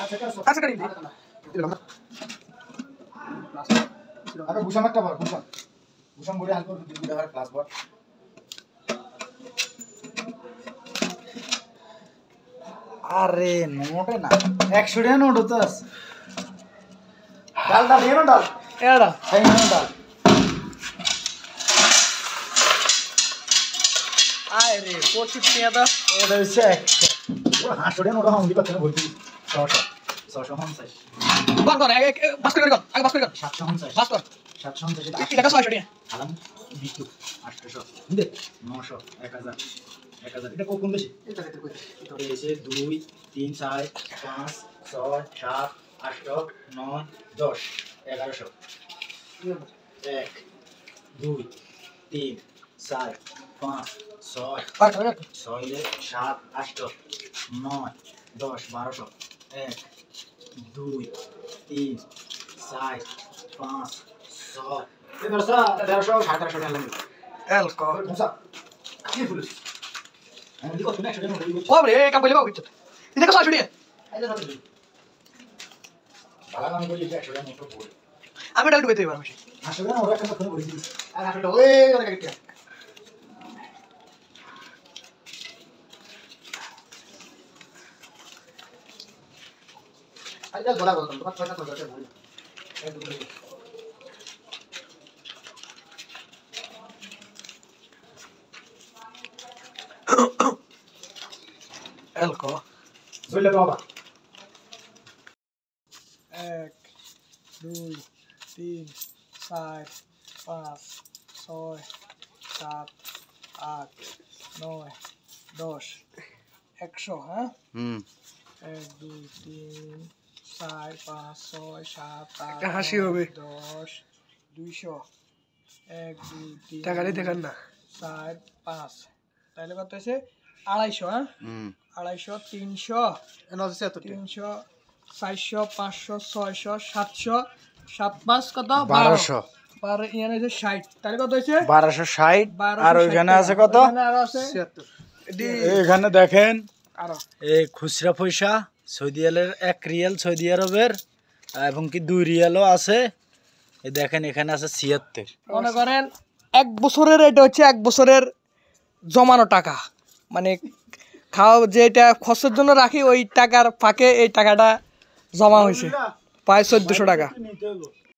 আচ্ছা কাটি আগে ভূষণ একটা বল ভূষণ বড়ি হালকা দুটো আর ক্লাস বল আরে নোটে না 100 টাকা নোট তো আছে ডাল দিয়ে না ডাল এড়া সেই না ডাল আয় রে 25 টাকা দাও ওটা হচ্ছে 100 ওরা 500 টাকা নোট হাউন্ডি করতে না বলছি 600 50 বাস কর আগে বাস করে কর আগে বাস করে কর 750 বাস কর 750 এটা 600 টাকা আলাম 20 800 দে 900 1000 1000 এটা কোন দেশে এটা দেশে 2 3 4 5 6 7 8 9 10 1100 1 2 3 4 5 6 বাস করে 6 7 8 9 10 1200 1 2 3 4 5 6 1300 1700 টাকা লাগবে এল কো মুসা কি ফুলস আমি দিকে তুমি 100 টাকা নোট দিবি কবে এই কাম কইলে বাবু কিচ্ছু এটা 600 টাকা আইলে না দিবি বালা আমি বলি 100 টাকা নোট পড়ে আমি ডাল ডুবাইতে পারবো 100 টাকা নোট একটা করে বলি দিস আর 100 টাকা ওই ওরে কেটে আইলে গোলা গোলা তোমার ছয়টা ছয়টা বলি এল কো জইলে বাবা 1 2 3 4 5 6 7 8 9 10 100 হ্যাঁ 1 2 3 4 5 6 7 8 হাসি হবে 10 200 1 2 3 টাকা দিয়ে দেখান না 4 5 তাহলে কত হইছে 250 হ্যাঁ 250 300 এন হচ্ছে 300 400 500 600 700 7 5 কত 1200 12 ইয়ানে হইছে 60 তাহলে কত হইছে 1260 আর ওইখানে আছে কত এখানে আরো আছে 76 এখানে দেখেন আরো এই খুচরা পয়সা সৌদি আরবের 1 রিয়াল সৌদি আরবের এবং কি 2 রিয়ালও আছে এই দেখেন এখানে আছে 76 মনে করেন 1 বছরের এটা হচ্ছে 1 বছরের জমানো টাকা মানে খাওয়া যেটা খরচের জন্য রাখি ওই টাকার ফাঁকে এই টাকাটা জমা হয়েছে প্রায় 1400 টাকা